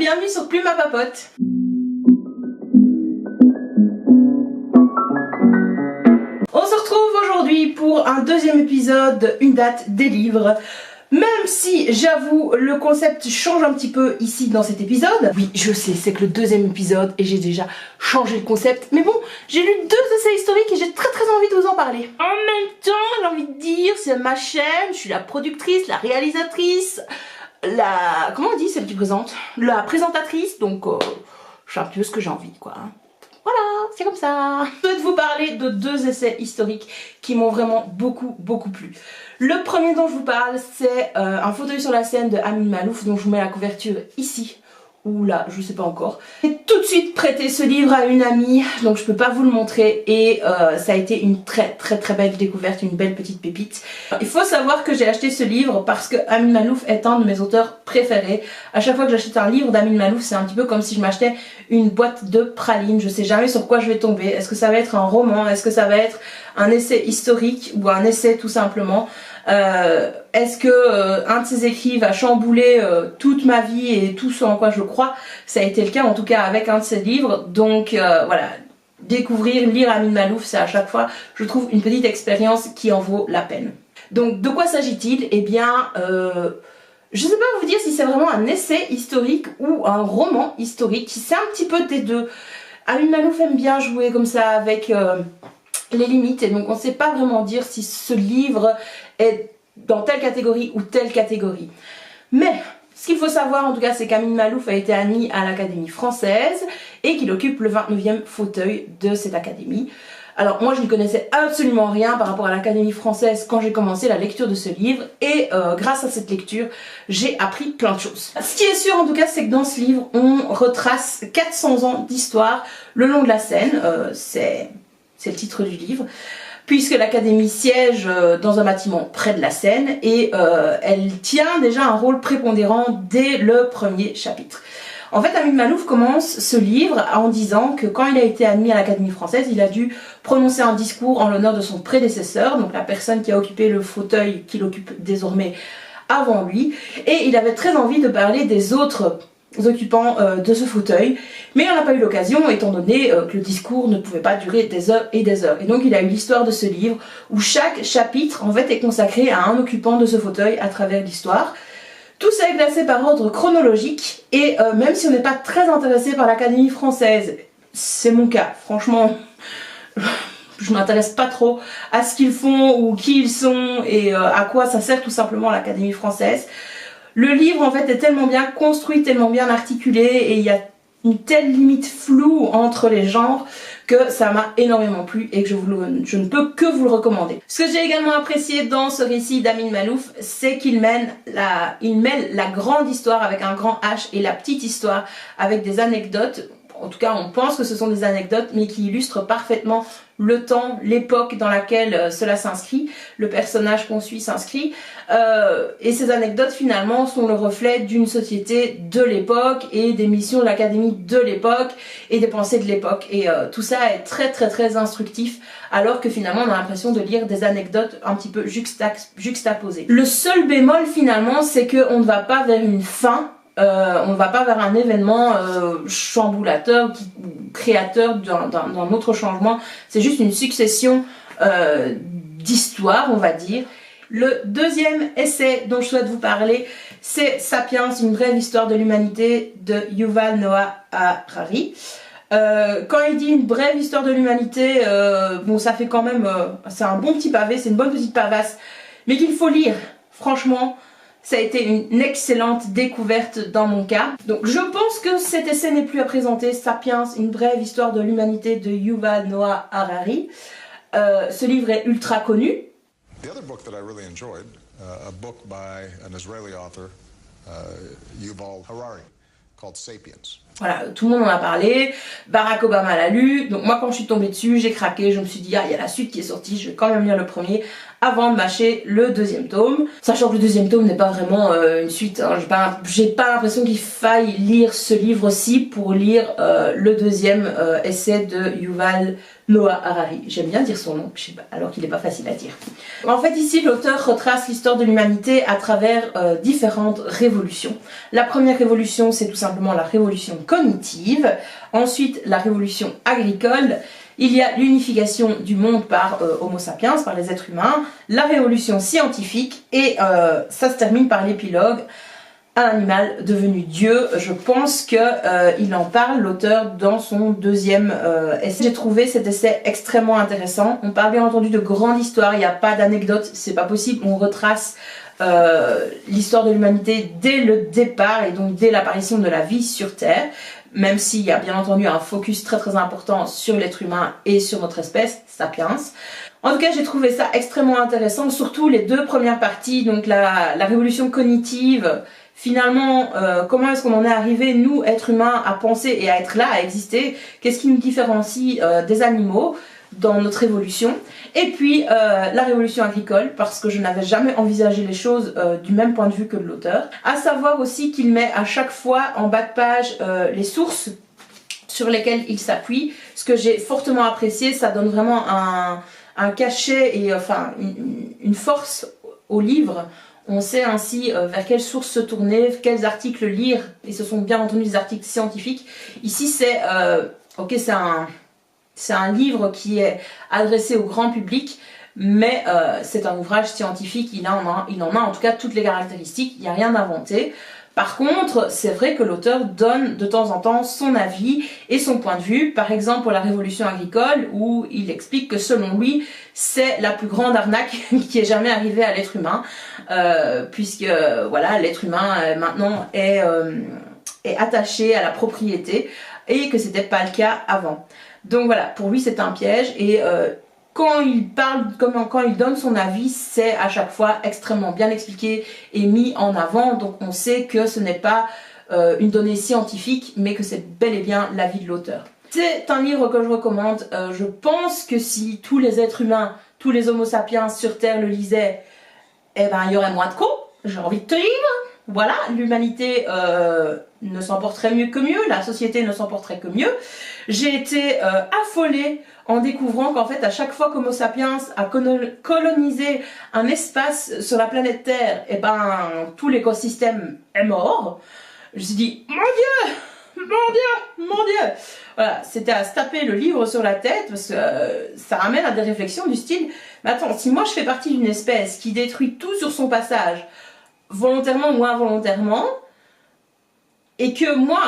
bienvenue sur Plume à Papote. On se retrouve aujourd'hui pour un deuxième épisode, une date des livres. Même si j'avoue le concept change un petit peu ici dans cet épisode. Oui, je sais, c'est que le deuxième épisode et j'ai déjà changé le concept. Mais bon, j'ai lu 2 essais historiques et j'ai très envie de vous en parler. En même temps, j'ai envie de dire, c'est ma chaîne, je suis la productrice, la réalisatrice, comment on dit celle qui présente? La présentatrice, donc je fais un peu ce que j'ai envie quoi. Voilà, c'est comme ça. Je vais vous parler de 2 essais historiques qui m'ont vraiment beaucoup plu. Le premier dont je vous parle, c'est un fauteuil sur la Seine de Amin Maalouf, dont je vous mets la couverture ici, ou là, je sais pas encore. J'ai tout de suite prêté ce livre à une amie, donc je peux pas vous le montrer, et ça a été une très belle découverte, une belle petite pépite. Il faut savoir que j'ai acheté ce livre parce que Amin Maalouf est un de mes auteurs préférés. À chaque fois que j'achète un livre d'Amin Maalouf, c'est un petit peu comme si je m'achetais une boîte de pralines. Je sais jamais sur quoi je vais tomber. Est-ce que ça va être un roman? Est-ce que ça va être un essai historique ou un essai tout simplement? Est-ce que un de ses écrits va chambouler toute ma vie et tout ce en quoi je crois? Ça a été le cas en tout cas avec un de ses livres. Donc voilà, découvrir, lire Amin Maalouf, c'est à chaque fois, je trouve, une petite expérience qui en vaut la peine. Donc de quoi s'agit-il? Eh bien, je sais pas vous dire si c'est vraiment un essai historique ou un roman historique. C'est un petit peu des deux. Amin Maalouf aime bien jouer comme ça avec les limites, et donc on ne sait pas vraiment dire si ce livre est dans telle catégorie ou telle catégorie. Mais ce qu'il faut savoir en tout cas, c'est qu'Amin Maalouf a été admis à l'Académie française et qu'il occupe le 29e fauteuil de cette académie. Alors moi je ne connaissais absolument rien par rapport à l'Académie française quand j'ai commencé la lecture de ce livre, et grâce à cette lecture j'ai appris plein de choses. Ce qui est sûr en tout cas, c'est que dans ce livre on retrace 400 ans d'histoire le long de la Seine. C'est le titre du livre, puisque l'Académie siège dans un bâtiment près de la Seine, et elle tient déjà un rôle prépondérant dès le premier chapitre. En fait, Amin Maalouf commence ce livre en disant que quand il a été admis à l'Académie française, il a dû prononcer un discours en l'honneur de son prédécesseur, donc la personne qui a occupé le fauteuil qu'il occupe désormais avant lui, et il avait très envie de parler des autres occupants de ce fauteuil, mais il n'en a pas eu l'occasion étant donné que le discours ne pouvait pas durer des heures et des heures. Et donc il a eu l'histoire de ce livre où chaque chapitre en fait est consacré à un occupant de ce fauteuil à travers l'histoire. Tout ça est classé par ordre chronologique, et même si on n'est pas très intéressé par l'Académie française, c'est mon cas, franchement je m'intéresse pas trop à ce qu'ils font ou qui ils sont et à quoi ça sert tout simplement l'Académie française. Le livre en fait est tellement bien construit, tellement bien articulé, et il y a une telle limite floue entre les genres que ça m'a énormément plu et que je ne peux que vous le recommander. Ce que j'ai également apprécié dans ce récit d'Amin Maalouf, c'est qu'il mêle la grande histoire avec un grand H et la petite histoire avec des anecdotes. En tout cas, on pense que ce sont des anecdotes, mais qui illustrent parfaitement le temps, l'époque dans laquelle cela s'inscrit, le personnage qu'on suit s'inscrit, et ces anecdotes finalement sont le reflet d'une société de l'époque et des missions de l'académie de l'époque et des pensées de l'époque, et tout ça est très instructif, alors que finalement on a l'impression de lire des anecdotes un petit peu juxtaposées. Le seul bémol finalement, c'est qu'on ne va pas vers une fin. On ne va pas vers un événement chamboulateur, créateur d'un autre changement. C'est juste une succession d'histoires, on va dire. Le deuxième essai dont je souhaite vous parler, c'est Sapiens, une brève histoire de l'humanité de Yuval Noah Harari. Quand il dit une brève histoire de l'humanité, bon, ça fait quand même, c'est un bon petit pavé, c'est une bonne petite pavasse, mais qu'il faut lire, franchement. Ça a été une excellente découverte dans mon cas. Donc je pense que cet essai n'est plus à présenter. Sapiens, une brève histoire de l'humanité de Yuval Noah Harari. Ce livre est ultra connu. The other book that I really enjoyed, a book by an Israeli author, Yuval Harari, called Sapiens. Voilà, tout le monde en a parlé, Barack Obama l'a lu, donc moi quand je suis tombée dessus, j'ai craqué, je me suis dit ah il y a la suite qui est sortie, je vais quand même lire le premier avant de mâcher le deuxième tome, sachant que le deuxième tome n'est pas vraiment une suite, hein. J'ai pas l'impression qu'il faille lire ce livre-ci pour lire le deuxième essai de Yuval Noah Harari. J'aime bien dire son nom, je sais pas, alors qu'il n'est pas facile à dire. En fait ici l'auteur retrace l'histoire de l'humanité à travers différentes révolutions. La première révolution c'est tout simplement la révolution cognitive, ensuite la révolution agricole. Il y a l'unification du monde par Homo sapiens, par les êtres humains, la révolution scientifique et ça se termine par l'épilogue, un animal devenu Dieu. Je pense qu'il en parle, l'auteur, dans son deuxième essai. J'ai trouvé cet essai extrêmement intéressant. On parle bien entendu de grande histoire, il n'y a pas d'anecdote, c'est pas possible. On retrace l'histoire de l'humanité dès le départ et donc dès l'apparition de la vie sur Terre. Même s'il y a bien entendu un focus très important sur l'être humain et sur notre espèce, Sapiens. En tout cas, j'ai trouvé ça extrêmement intéressant, surtout les deux premières parties, donc la révolution cognitive, finalement, comment est-ce qu'on en est arrivé, nous, êtres humains, à penser et à être là, à exister, qu'est-ce qui nous différencie des animaux dans notre évolution, et puis la révolution agricole, parce que je n'avais jamais envisagé les choses du même point de vue que l'auteur. À savoir aussi qu'il met à chaque fois en bas de page les sources sur lesquelles il s'appuie, ce que j'ai fortement apprécié. Ça donne vraiment un cachet et enfin une force au livre. On sait ainsi vers quelles sources se tourner, quels articles lire, et ce sont bien entendu des articles scientifiques. Ici c'est c'est un livre qui est adressé au grand public, mais c'est un ouvrage scientifique, il en a en tout cas toutes les caractéristiques, il n'y a rien inventé. Par contre, c'est vrai que l'auteur donne de temps en temps son avis et son point de vue, par exemple pour la révolution agricole, où il explique que selon lui, c'est la plus grande arnaque qui est jamais arrivée à l'être humain, puisque voilà, l'être humain maintenant est attaché à la propriété, et que c'était pas le cas avant. Donc voilà, pour lui c'est un piège, et quand il parle, quand il donne son avis, c'est à chaque fois extrêmement bien expliqué et mis en avant, donc on sait que ce n'est pas une donnée scientifique, mais que c'est bel et bien l'avis de l'auteur. C'est un livre que je recommande. Je pense que si tous les êtres humains, tous les Homo sapiens sur Terre le lisaient, eh ben il y aurait moins de cons, j'ai envie de te dire. Voilà, l'humanité ne s'en porterait mieux que mieux, la société ne s'en porterait que mieux. J'ai été affolée en découvrant qu'en fait à chaque fois qu'Homo sapiens a colonisé un espace sur la planète Terre, et ben tout l'écosystème est mort. Je me suis dit, mon Dieu, mon Dieu, mon Dieu. Voilà, c'était à se taper le livre sur la tête, parce que ça ramène à des réflexions du style, mais attends, si moi je fais partie d'une espèce qui détruit tout sur son passage, volontairement ou involontairement, et que moi,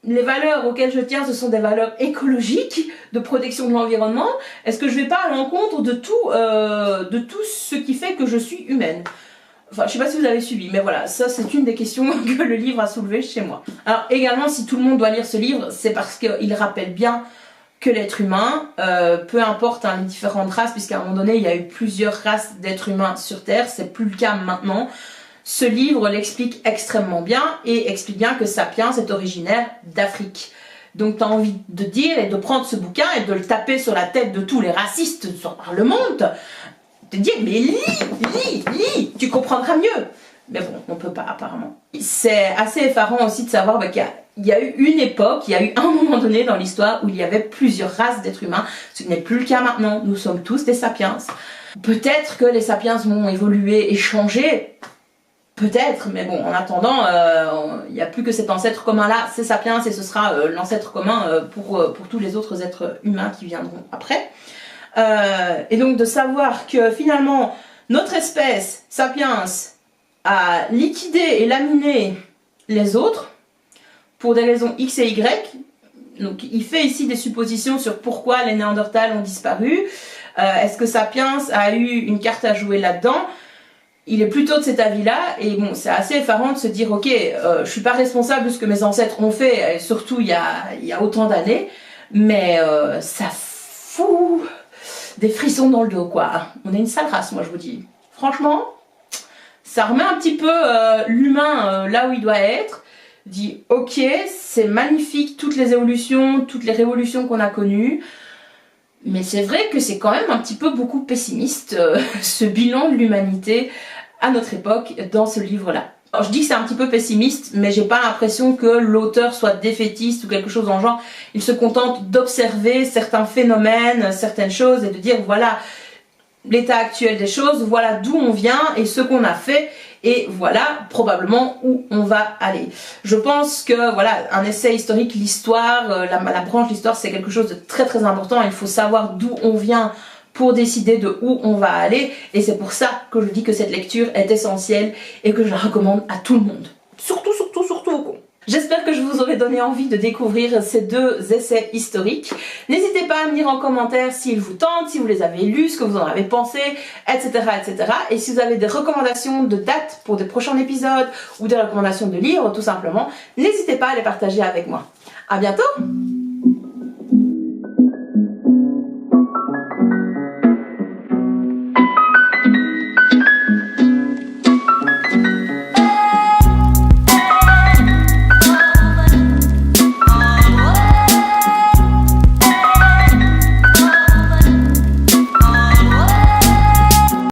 les valeurs auxquelles je tiens, ce sont des valeurs écologiques, de protection de l'environnement, est-ce que je vais pas à l'encontre de tout ce qui fait que je suis humaine? Enfin, je sais pas si vous avez suivi, mais voilà, ça c'est une des questions que le livre a soulevées chez moi. Alors également, si tout le monde doit lire ce livre, c'est parce qu'il rappelle bien que l'être humain, peu importe les différentes races, puisqu'à un moment donné il y a eu plusieurs races d'êtres humains sur Terre, c'est plus le cas maintenant. Ce livre l'explique extrêmement bien et explique bien que Sapiens est originaire d'Afrique. Donc tu as envie de dire et de prendre ce bouquin et de le taper sur la tête de tous les racistes par le monde, de dire mais lis, tu comprendras mieux. Mais bon, on peut pas apparemment. C'est assez effarant aussi de savoir qu'il y a eu une époque, il y a eu un moment donné dans l'histoire où il y avait plusieurs races d'êtres humains. Ce n'est plus le cas maintenant, nous sommes tous des sapiens. Peut-être que les sapiens vont évoluer et changer, peut-être, mais bon, en attendant, il n'y a plus que cet ancêtre commun là, c'est sapiens, et ce sera l'ancêtre commun pour tous les autres êtres humains qui viendront après. Et donc de savoir que finalement, notre espèce, sapiens, a liquidé et laminé les autres pour des raisons X et Y. Donc il fait ici des suppositions sur pourquoi les Néandertals ont disparu. Est-ce que Sapiens a eu une carte à jouer là-dedans? Il est plutôt de cet avis-là, et bon, c'est assez effarant de se dire, ok, je suis pas responsable de ce que mes ancêtres ont fait, et surtout il y a autant d'années, mais ça fout des frissons dans le dos, quoi. On est une sale race, moi je vous dis. Franchement, ça remet un petit peu l'humain là où il doit être, dit, ok, c'est magnifique, toutes les évolutions, toutes les révolutions qu'on a connues, Mais c'est vrai que c'est quand même un petit peu beaucoup pessimiste, ce bilan de l'humanité à notre époque dans ce livre-là. Alors, je dis que c'est un petit peu pessimiste, mais j'ai pas l'impression que l'auteur soit défaitiste ou quelque chose dans le genre. Il se contente d'observer certains phénomènes, certaines choses et de dire voilà l'état actuel des choses, voilà d'où on vient et ce qu'on a fait et voilà probablement où on va aller. Je pense que voilà, un essai historique, l'histoire, la branche d'histoire, c'est quelque chose de très très important. Il faut savoir d'où on vient pour décider de où on va aller et c'est pour ça que je dis que cette lecture est essentielle et que je la recommande à tout le monde. Surtout aux cons. J'espère que je vous aurai donné envie de découvrir ces deux essais historiques. N'hésitez pas à me dire en commentaire s'ils vous tentent, si vous les avez lus, ce que vous en avez pensé, etc. etc. Et si vous avez des recommandations de dates pour des prochains épisodes ou des recommandations de livres tout simplement, n'hésitez pas à les partager avec moi. À bientôt!